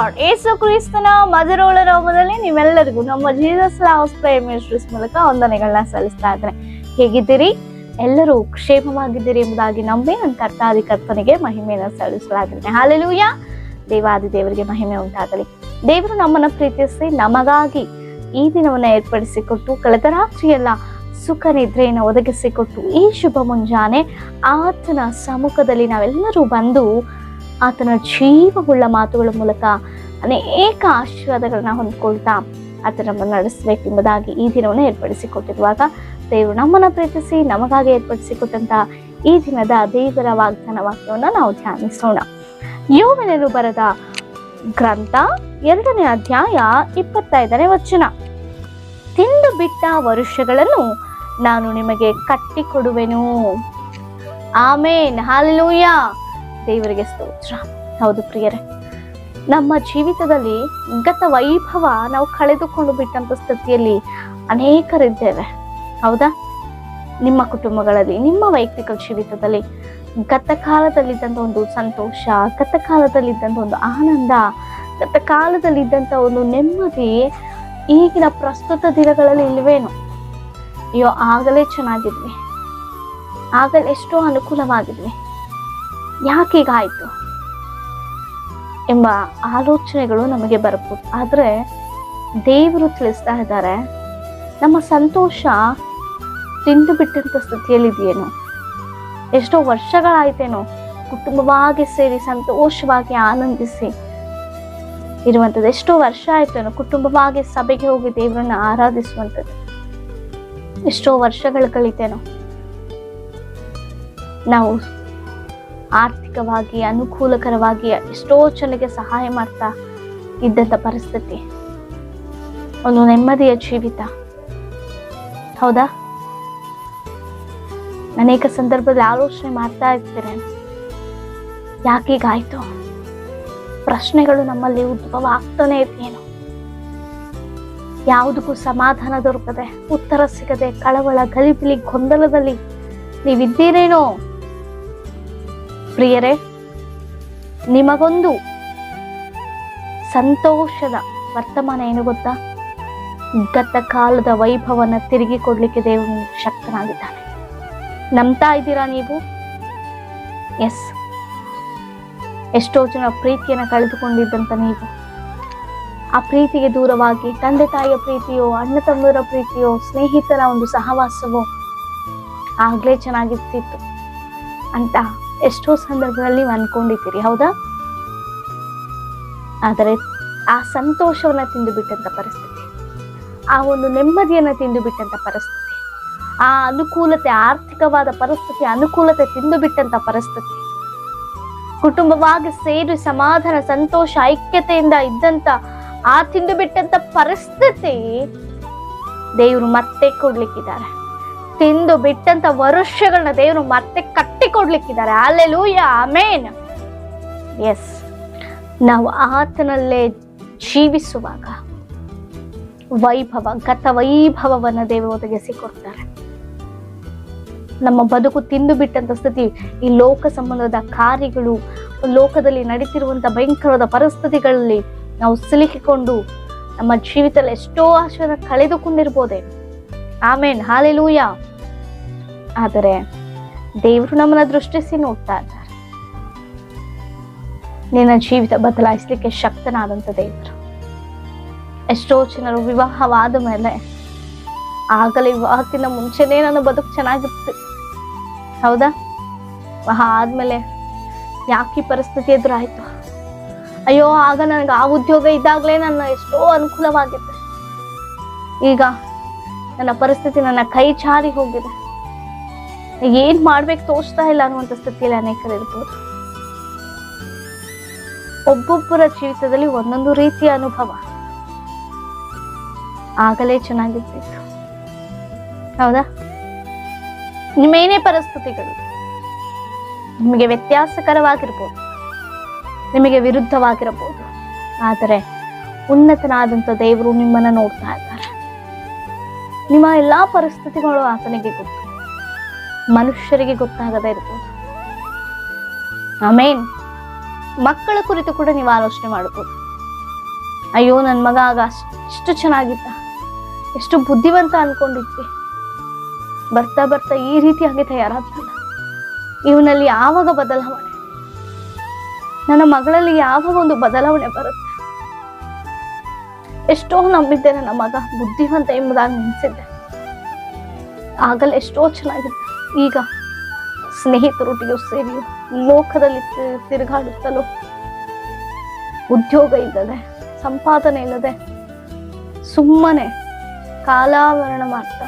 Lord. ಯೇಸು ಕ್ರಿಸ್ತನ ಮಧುರವುಳ್ಳ ನಾಮದಲ್ಲಿ ನೀವೆಲ್ಲರಿಗೂ ನಮ್ಮ ಜೀಸಸ್ ಲವ್ಸ್ ಪ್ರೇಯರ್ ಮಿನಿಸ್ಟ್ರೀಸ್ ಮೂಲಕ ವಂದನೆಗಳನ್ನ ಸಲ್ಲಿಸ್ತಾ ಇದ್ದೇನೆ. ಹೇಗಿದ್ದೀರಿ? ಎಲ್ಲರೂ ಕ್ಷೇಮವಾಗಿದ್ದೀರಿ ಎಂಬುದಾಗಿ ನಂಬಿ ನನ್ನ ಕರ್ತನಿಗೆ ಮಹಿಮೆಯನ್ನು ಸಲ್ಲಿಸಲಾಗಿದೆ. ಹಾಲೆಲೂಯಾ. ದೇವಾದಿ ದೇವರಿಗೆ ಮಹಿಮೆ ಉಂಟಾಗಲಿ. ದೇವರು ನಮ್ಮನ್ನ ಪ್ರೀತಿಸಿ ನಮಗಾಗಿ ಈ ದಿನವನ್ನ ಏರ್ಪಡಿಸಿಕೊಟ್ಟು ಕಳೆದ ರಾತ್ರಿಯೆಲ್ಲ ಸುಖ ನಿದ್ರೆಯನ್ನು ಒದಗಿಸಿಕೊಟ್ಟು ಈ ಶುಭ ಮುಂಜಾನೆ ಆತನ ಸಮ್ಮುಖದಲ್ಲಿ ನಾವೆಲ್ಲರೂ ಬಂದು ಆತನ ಜೀವವುಳ್ಳ ಮಾತುಗಳ ಮೂಲಕ ಅನೇಕ ಆಶೀರ್ವಾದಗಳನ್ನ ಹೊಂದ್ಕೊಳ್ತಾ ಆತ ನಮ್ಮನ್ನು ನಡೆಸಬೇಕೆಂಬುದಾಗಿ ಈ ದಿನವನ್ನು ಏರ್ಪಡಿಸಿಕೊಟ್ಟಿರುವಾಗ ದೇವರು ನಮ್ಮನ್ನ ಪ್ರೀತಿಸಿ ನಮಗಾಗಿ ಏರ್ಪಡಿಸಿಕೊಟ್ಟಂತ ಈ ದಿನದ ದೇವರ ವಾಗ್ದಾನ ವಾಕ್ಯವನ್ನು ನಾವು ಧ್ಯಾನಿಸೋಣ. ಯೋಬನನು ಬರೆದ ಗ್ರಂಥ 2ನೇ ಅಧ್ಯಾಯ 25ನೇ ವಚನ. ತಿಂದು ಬಿಟ್ಟ ವರುಷಗಳನ್ನು ನಾನು ನಿಮಗೆ ಕಟ್ಟಿಕೊಡುವೆನು. ಆಮೇನ್, ಹಾಲೆಲೂಯಾ. ದೇವರಿಗೆ ಸ್ತೋತ್ರ. ಹೌದು ಪ್ರಿಯರೇ, ನಮ್ಮ ಜೀವಿತದಲ್ಲಿ ಗತ ವೈಭವ ನಾವು ಕಳೆದುಕೊಂಡು ಬಿಟ್ಟಂತ ಸ್ಥಿತಿಯಲ್ಲಿ ಅನೇಕರಿದ್ದೇವೆ. ಹೌದಾ? ನಿಮ್ಮ ಕುಟುಂಬಗಳಲ್ಲಿ, ನಿಮ್ಮ ವೈಯಕ್ತಿಕ ಜೀವಿತದಲ್ಲಿ ಗತ ಕಾಲದಲ್ಲಿದ್ದಂಥ ಒಂದು ಸಂತೋಷ, ಗತ ಕಾಲದಲ್ಲಿದ್ದಂಥ ಒಂದು ಆನಂದ, ಗತ ಕಾಲದಲ್ಲಿದ್ದಂಥ ಒಂದು ನೆಮ್ಮದಿ ಈಗಿನ ಪ್ರಸ್ತುತ ದಿನಗಳಲ್ಲಿ ಇಲ್ವೇನು? ಅಯ್ಯೋ, ಆಗಲೇ ಚೆನ್ನಾಗಿದ್ವಿ, ಆಗಲೇ ಎಷ್ಟೋ ಅನುಕೂಲವಾಗಿದ್ವಿ, ಯಾಕೀಗಾಯ್ತು ಎಂಬ ಆಲೋಚನೆಗಳು ನಮಗೆ ಬರಬಹುದು. ಆದ್ರೆ ದೇವರು ತಿಳಿಸ್ತಾ ಇದ್ದಾರೆ, ನಮ್ಮ ಸಂತೋಷ ತಿಂದು ಬಿಟ್ಟಂತ ಸ್ಥಿತಿಯಲ್ಲಿದೆಯೇನೋ, ಎಷ್ಟೋ ವರ್ಷಗಳಾಯ್ತೇನೋ ಕುಟುಂಬವಾಗಿ ಸೇರಿ ಸಂತೋಷವಾಗಿ ಆನಂದಿಸಿ ಇರುವಂಥದ್ದು. ಎಷ್ಟೋ ವರ್ಷ ಆಯ್ತೇನೋ ಕುಟುಂಬವಾಗಿ ಸಭೆಗೆ ಹೋಗಿ ದೇವರನ್ನ ಆರಾಧಿಸುವಂಥದ್ದು. ಎಷ್ಟೋ ವರ್ಷಗಳು ಕಳೀತೇನೋ ನಾವು ಆರ್ಥಿಕವಾಗಿ ಅನುಕೂಲಕರವಾಗಿ ಎಷ್ಟೋ ಜನಕ್ಕೆ ಸಹಾಯ ಮಾಡ್ತಾ ಇದ್ದಂಥ ಪರಿಸ್ಥಿತಿ, ಒಂದು ನೆಮ್ಮದಿಯ ಜೀವಿತ. ಹೌದಾ? ಅನೇಕ ಸಂದರ್ಭದಲ್ಲಿ ಆಲೋಚನೆ ಮಾಡ್ತಾ ಇರ್ತೀರ, ಯಾಕೀಗಾಯ್ತು? ಪ್ರಶ್ನೆಗಳು ನಮ್ಮಲ್ಲಿ ಉದ್ಭವ ಆಗ್ತಾನೆ ಇರ್ತೇನೋ, ಯಾವುದಕ್ಕೂ ಸಮಾಧಾನ ದೊರಕದೆ, ಉತ್ತರ ಸಿಗದೆ, ಕಳವಳ, ಗಲಿಬಿಲಿ, ಗೊಂದಲದಲ್ಲಿ ನೀವಿದ್ದೀರೇನೋ? ಪ್ರಿಯರೇ, ನಿಮಗೊಂದು ಸಂತೋಷದ ವರ್ತಮಾನ ಏನು ಗೊತ್ತಾ? ಗತ ಕಾಲದ ವೈಭವನ ತಿರುಗಿ ಕೊಡ್ಲಿಕ್ಕೆ ದೇವರು ಶಕ್ತನಾಗಿದ್ದಾನೆ. ನಂಬ್ತಾ ಇದ್ದೀರಾ ನೀವು? ಎಸ್. ಎಷ್ಟೋ ಜನ ಪ್ರೀತಿಯನ್ನ ಕಳೆದುಕೊಂಡಿದ್ದಂತ ನೀವು ಆ ಪ್ರೀತಿಗೆ ದೂರವಾಗಿ ತಂದೆ ತಾಯಿಯ ಪ್ರೀತಿಯೋ, ಅಣ್ಣ ತಮ್ಮರ ಪ್ರೀತಿಯೋ, ಸ್ನೇಹಿತರ ಒಂದು ಸಹವಾಸವೋ ಆಗ್ಲೇ ಚೆನ್ನಾಗಿರ್ತಿತ್ತು ಅಂತ ಎಷ್ಟೋ ಸಂದರ್ಭದಲ್ಲಿ ನೀವು ಅನ್ಕೊಂಡಿದ್ದೀರಿ. ಹೌದಾ? ಆದರೆ ಆ ಸಂತೋಷವನ್ನ ತಿಂದು ಬಿಟ್ಟಂತ ಪರಿಸ್ಥಿತಿ, ಆ ಒಂದು ನೆಮ್ಮದಿಯನ್ನ ತಿಂದು ಬಿಟ್ಟಂತ ಪರಿಸ್ಥಿತಿ, ಆ ಅನುಕೂಲತೆ, ಆರ್ಥಿಕವಾದ ಪರಿಸ್ಥಿತಿ ಅನುಕೂಲತೆ ತಿಂದು ಬಿಟ್ಟಂತ ಪರಿಸ್ಥಿತಿ, ಕುಟುಂಬವಾಗಿ ಸೇರಿ ಸಮಾಧಾನ, ಸಂತೋಷ, ಐಕ್ಯತೆಯಿಂದ ಇದ್ದಂತ ಆ ತಿಂದು ಬಿಟ್ಟಂತ ಪರಿಸ್ಥಿತಿ ದೇವರು ಮತ್ತೆ ಕೊಡ್ಲಿಕ್ಕಿದ್ದಾರೆ. ತಿಂದು ಬಿಟ್ಟಂತ ವರುಷಗಳನ್ನ ದೇವರು ಮತ್ತೆ ಕಟ್ಟಿಕೊಡ್ಲಿಕ್ಕಿದ್ದಾರೆ. ಹಲ್ಲೆಲೂಯಾ, ಆಮೇನ್. ಎಸ್, ನಾವು ಆತನಲ್ಲೇ ಜೀವಿಸುವಾಗ ವೈಭವ, ಗತ ವೈಭವವನ್ನ ದೇವರು ಒದಗಿಸಿಕೊಡ್ತಾರೆ. ನಮ್ಮ ಬದುಕು ತಿಂದು ಬಿಟ್ಟಂತ ಸ್ಥಿತಿ, ಈ ಲೋಕ ಸಂಬಂಧದ ಕಾರ್ಯಗಳು, ಲೋಕದಲ್ಲಿ ನಡೀತಿರುವಂತ ಭಯಂಕರವಾದ ಪರಿಸ್ಥಿತಿಗಳಲ್ಲಿ ನಾವು ಸಿಲುಕಿಕೊಂಡು ನಮ್ಮ ಜೀವಿತದಲ್ಲಿ ಎಷ್ಟೋ ಆಶೀರ್ವಾದ ಕಳೆದುಕೊಂಡಿರ್ಬೋದೇ. ಆಮೇನ್, ಹಾಲೆಲೂಯಾ. ಆದರೆ ದೇವರು ನಮ್ಮನ್ನ ದೃಷ್ಟಿಸಿ ನೋಡ್ತಾ ಇದ್ದಾರೆ. ನಿನ್ನ ಜೀವಿತ ಬದಲಾಯಿಸ್ಲಿಕ್ಕೆ ಶಕ್ತನಾದಂತ ದೇವರು. ಎಷ್ಟೋ ಜನರು ವಿವಾಹವಾದ ಮೇಲೆ, ಆಗಲೇ ವಿವಾಹಕ್ಕಿಂತ ಮುಂಚೆನೇ ನನ್ನ ಬದುಕು ಚೆನ್ನಾಗಿತ್ತು. ಹೌದಾ? ವಿವಾಹ ಆದ್ಮೇಲೆ ಯಾಕೆ ಪರಿಸ್ಥಿತಿ ಎದುರಾಯ್ತು? ಅಯ್ಯೋ, ಆಗ ನನಗೆ ಆ ಉದ್ಯೋಗ ಇದ್ದಾಗಲೇ ನನ್ನ ಎಷ್ಟೋ ಅನುಕೂಲವಾಗಿತ್ತು, ಈಗ ನನ್ನ ಪರಿಸ್ಥಿತಿ ನನ್ನ ಕೈ ಜಾರಿ ಹೋಗಿದೆ, ಏನ್ ಮಾಡ್ಬೇಕು ತೋಚ್ತಾ ಇಲ್ಲ ಅನ್ನುವಂಥ ಸ್ಥಿತಿಯಲ್ಲಿ ಅನೇಕರು ಇರ್ಬೋದು. ಒಬ್ಬೊಬ್ಬರ ಜೀವಿತದಲ್ಲಿ ಒಂದೊಂದು ರೀತಿಯ ಅನುಭವ. ಆಗಲೇ ಚೆನ್ನಾಗಿರ್ತಿತ್ತು. ಹೌದಾ? ನಿಮ್ಮೇನೇ ಪರಿಸ್ಥಿತಿಗಳು ನಿಮಗೆ ವ್ಯತ್ಯಾಸಕರವಾಗಿರ್ಬೋದು, ನಿಮಗೆ ವಿರುದ್ಧವಾಗಿರಬಹುದು, ಆದರೆ ಉನ್ನತನಾದಂಥ ದೇವರು ನಿಮ್ಮನ್ನ ನೋಡ್ತಾ ಇದ್ದಾರೆ. ನಿಮ್ಮ ಎಲ್ಲಾ ಪರಿಸ್ಥಿತಿಗಳು ಆತನಿಗೆ ಗೊತ್ತು, ಮನುಷ್ಯರಿಗೆ ಗೊತ್ತಾಗದೇ ಇರ್ಬೋದು. ಆಮೇನ್. ಮಕ್ಕಳ ಕುರಿತು ಕೂಡ ನೀವು ಆಲೋಚನೆ ಮಾಡಬಹುದು. ಅಯ್ಯೋ ನನ್ನ ಮಗ ಆಗ ಅಷ್ಟು ಚೆನ್ನಾಗಿದ್ದ, ಎಷ್ಟು ಬುದ್ಧಿವಂತ ಅನ್ಕೊಂಡಿದ್ವಿ, ಬರ್ತಾ ಬರ್ತಾ ಈ ರೀತಿಯಾಗಿ ತಯಾರಾದ್ನಲ್ಲ, ಇವನಲ್ಲಿ ಯಾವಾಗ ಬದಲಾವಣೆ, ನನ್ನ ಮಗಳಲ್ಲಿ ಯಾವಾಗ ಒಂದು ಬದಲಾವಣೆ ಬರುತ್ತೆ. ಎಷ್ಟೋ ನಂಬಿದ್ದೆ ನನ್ನ ಮಗ ಬುದ್ಧಿವಂತ ಎಂಬುದಾಗಿ ನೆನೆಸಿದ್ದೆ, ಆಗಲ್ಲ ಎಷ್ಟೋ ಚೆನ್ನಾಗಿದ್ದ. ಈಗ ಸ್ನೇಹಿತರೊಟ್ಟಿಗೆ ಸೇರಿಯೋ ಲೋಕದಲ್ಲಿ ತಿರುಗಾಡುತ್ತಲೋ, ಉದ್ಯೋಗ ಇಲ್ಲದೆ, ಸಂಪಾದನೆ ಇಲ್ಲದೆ, ಸುಮ್ಮನೆ ಕಾಲಾವರಣ ಮಾಡ್ತಾ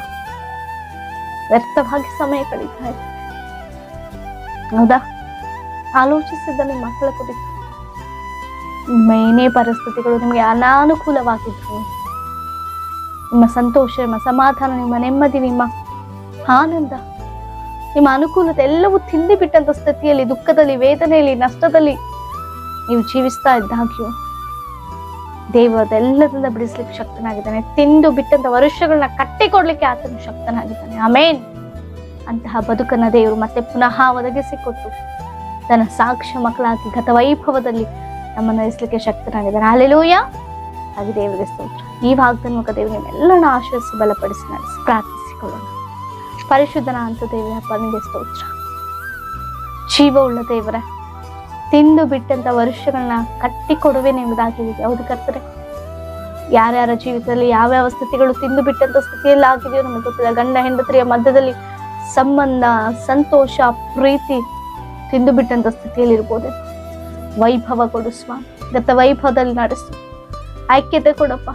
ವ್ಯರ್ಥವಾಗಿ ಸಮಯ ಕಳೀತಾ ಇದ್ದಾರೆ. ಹೌದಾ? ಆಲೋಚಿಸಿದ್ದ ನಿಮ್ಮ ಮಕ್ಕಳ ಕುರಿತು ನಿಮ್ಮ ಏನೇ ಪರಿಸ್ಥಿತಿಗಳು ನಿಮಗೆ ಅನಾನುಕೂಲವಾಗಿದ್ರು, ನಿಮ್ಮ ಸಂತೋಷ, ನಿಮ್ಮ ಸಮಾಧಾನ, ನಿಮ್ಮ ನೆಮ್ಮದಿ, ನಿಮ್ಮ ಆನಂದ, ನಿಮ್ಮ ಅನುಕೂಲತೆ ಎಲ್ಲವೂ ತಿಂದು ಬಿಟ್ಟಂತ ಸ್ಥಿತಿಯಲ್ಲಿ, ದುಃಖದಲ್ಲಿ, ವೇದನೆಯಲ್ಲಿ, ನಷ್ಟದಲ್ಲಿ ನೀವು ಜೀವಿಸ್ತಾ ಇದ್ದಾಗ್ಯೂ ದೇವರು ಅದೆಲ್ಲದಿಂದ ಬಿಡಿಸ್ಲಿಕ್ಕೆ ಶಕ್ತನಾಗಿದ್ದಾನೆ. ತಿಂದು ಬಿಟ್ಟಂತ ವರ್ಷಗಳನ್ನ ಕಟ್ಟಿಕೊಡ್ಲಿಕ್ಕೆ ಆತನು ಶಕ್ತನಾಗಿದ್ದಾನೆ. ಆಮೇನ್. ಅಂತಹ ಬದುಕನ್ನ ದೇವರು ಮತ್ತೆ ಪುನಃ ಒದಗಿಸಿಕೊಟ್ಟು ತನ್ನ ಸಾಕ್ಷ್ಯ ಮಕ್ಕಳಾಗಿ ಗತ ವೈಭವದಲ್ಲಿ ನಮ್ಮನ್ನು ನಡೆಸಲಿಕ್ಕೆ ಶಕ್ತನಾಗಿದ್ದಾನೆ. ಹಲ್ಲೆಲೂಯಾ. ಹಾಗೆ ದೇವರಿಗೆ ಸ್ತೋತ್ರ. ಈ ವಾಗ್ದಾನ ದೇವರು ನಿಮ್ಮೆಲ್ಲರನ್ನ ಆಶೀರ್ವದಿಸಿ ಬಲಪಡಿಸಿ ನಡೆಸಿ ಪ್ರಾರ್ಥಿಸಿಕೊಳ್ಳೋಣ. ಪರಿಶುದ್ಧನ ಅಂತ ದೇವರ ನಿಮಗೆ ಸ್ತೋತ್ರ. ಜೀವವುಳ್ಳ ದೇವರ, ತಿಂದು ಬಿಟ್ಟಂತ ವರ್ಷಗಳನ್ನ ಕಟ್ಟಿಕೊಡುವೆ ಎಂಬುದಾಗಿದೆ. ಹೌದು ಕರ್ತರೆ, ಯಾರ್ಯಾರ ಜೀವಿತದಲ್ಲಿ ಯಾವ್ಯಾವ ಸ್ಥಿತಿಗಳು ತಿಂದು ಬಿಟ್ಟಂತ ಸ್ಥಿತಿಯಲ್ಲಿ ಆಗಿದೆಯೋ ನಮಗೆ ಗೊತ್ತಿಲ್ಲ. ಗಂಡ ಹೆಂಡತಿಯ ಮಧ್ಯದಲ್ಲಿ ಸಂಬಂಧ, ಸಂತೋಷ, ಪ್ರೀತಿ ತಿಂದು ಬಿಟ್ಟಂತ ಸ್ಥಿತಿಯಲ್ಲಿ ಇರ್ಬೋದು. ವೈಭವ ಕೊಡು ಸ್ವಾಮಿ, ಗತ ವೈಭವದಲ್ಲಿ ನಡೆಸು, ಐಕ್ಯತೆ ಕೊಡಪ್ಪ,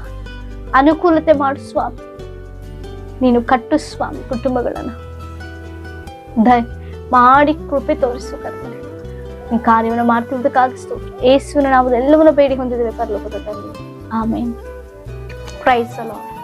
ಅನುಕೂಲತೆ ಮಾಡು ಸ್ವಾಮಿ. ನೀನು ಕಟ್ಟು ಸ್ವಾಮಿ ಕುಟುಂಬಗಳನ್ನ ಮಾಡಿ ಕೃಪೆ ತೋರಿಸು ಕರ್ತನೆ. ಈ ಕಾರ್ಯವನ್ನು ಮಾಡ್ತಿದ್ದಕ್ಕಾಗಿ ಸ್ತೋತ್ರ. ಯೇಸುವಿನ ನಾಮದಲ್ಲಿ ಎಲ್ಲವನ್ನೂ ಬೇಡಿ ಹೊಂದಿದ್ದೇವೆ ಪರಲೋಕದ ತಂದೆ. ಆಮೇನ್. Praise the lord.